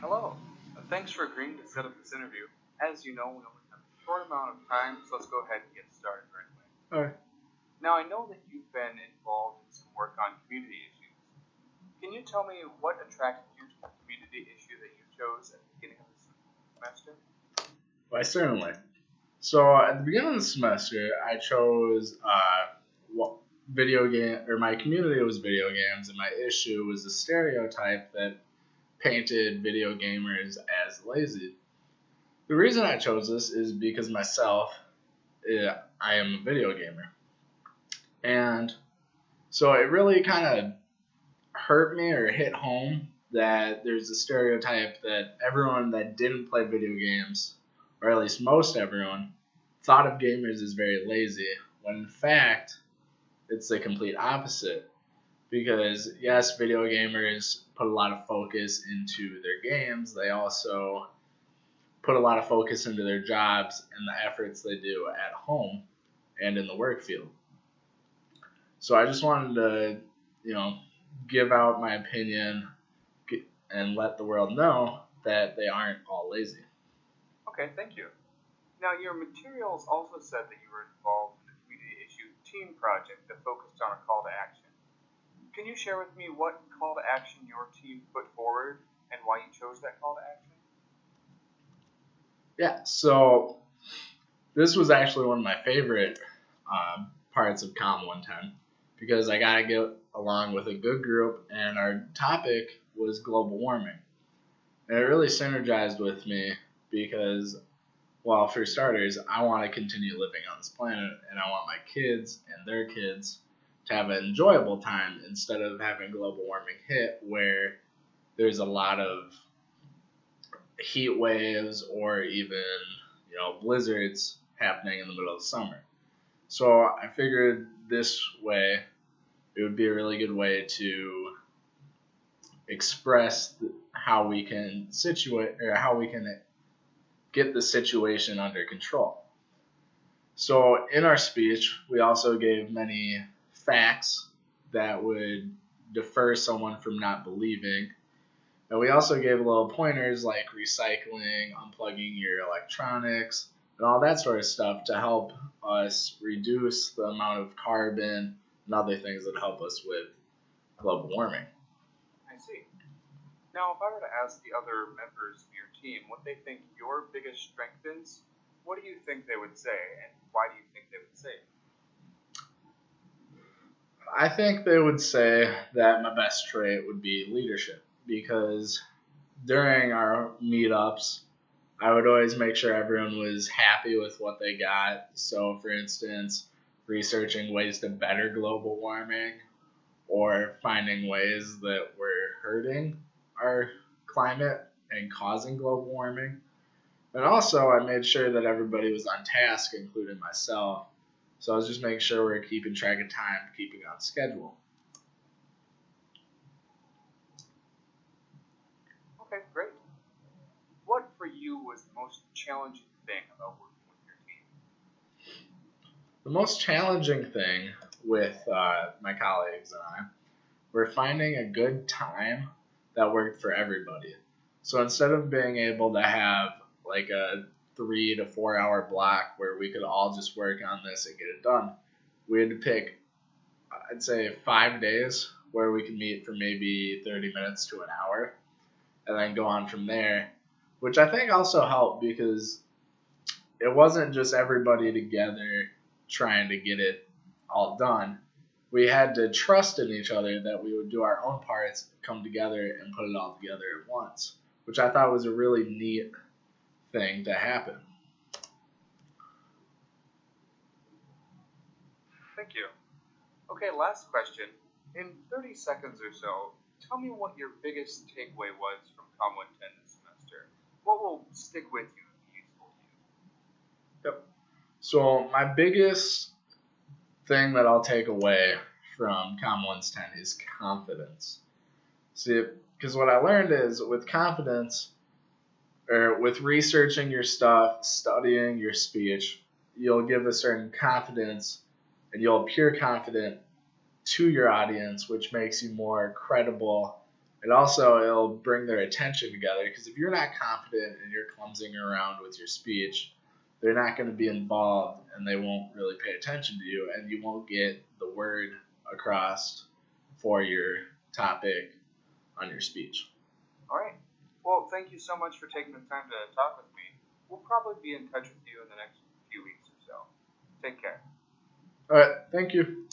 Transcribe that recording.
Hello. Thanks for agreeing to set up this interview. As you know, we only have a short amount of time, so let's go ahead and get started right away. Alright. Now, I know that you've been involved in some work on community issues. Can you tell me what attracted you to the community issue that you chose at the beginning of the semester? Why, certainly. So at the beginning of the semester, I chose video game, or my community was video games, and my issue was the stereotype that painted video gamers as lazy. The reason I chose this is because myself, I am a video gamer, and so it really kind of hurt me or hit home that there's a stereotype that everyone that didn't play video games, or at least most everyone, thought of gamers as very lazy, when in fact, it's the complete opposite. Because, yes, video gamers put a lot of focus into their games, they also put a lot of focus into their jobs and the efforts they do at home and in the work field. So I just wanted to, you know, give out my opinion and let the world know that they aren't all lazy. Okay, thank you. Now, your materials also said that you were involved in the community issue team project that focused on a call to action. Can you share with me what call to action your team put forward and why you chose that call to action? Yeah, so this was actually one of my favorite parts of Com 110 because I got to get along with a good group, and our topic was global warming. And it really synergized with me because, well, for starters, I want to continue living on this planet, and I want my kids and their kids to have an enjoyable time instead of having global warming hit where there's a lot of heat waves or even blizzards happening in the middle of the summer. So I figured this way it would be a really good way to express how we can situate or how we can get the situation under control. So in our speech, we also gave many facts that would deter someone from not believing. And we also gave little pointers like recycling, unplugging your electronics, and all that sort of stuff to help us reduce the amount of carbon and other things that help us with global warming. I see. Now, if I were to ask the other members of your team what they think your biggest strength is, what do you think they would say, and why do you think they would say it? I think they would say that my best trait would be leadership because during our meetups, I would always make sure everyone was happy with what they got. So, for instance, researching ways to better global warming or finding ways that we're hurting our climate and causing global warming. And also, I made sure that everybody was on task, including myself. So I was just making sure we are keeping track of time, keeping on schedule. Okay, great. What for you was the most challenging thing about working with your team? The most challenging thing with my colleagues and I were finding a good time that worked for everybody. So instead of being able to have like a 3 to 4 hour block where we could all just work on this and get it done, we had to pick, I'd say, 5 days where we could meet for maybe 30 minutes to an hour and then go on from there, which I think also helped because it wasn't just everybody together trying to get it all done. We had to trust in each other that we would do our own parts, come together, and put it all together at once, which I thought was a really neat thing to happen. Thank you. Okay, last question. In 30 seconds or so, tell me what your biggest takeaway was from Com 110 this semester. What will stick with you and be useful to you? Yep. So my biggest thing that I'll take away from Com 110 is confidence. See, because what I learned is with confidence, or with researching your stuff, studying your speech, you'll give a certain confidence and you'll appear confident to your audience, which makes you more credible It'll bring their attention together, because if you're not confident and you're clumsing around with your speech, they're not going to be involved and they won't really pay attention to you, and you won't get the word across for your topic on your speech. All right. Well, thank you so much for taking the time to talk with me. We'll probably be in touch with you in the next few weeks or so. Take care. All right. Thank you.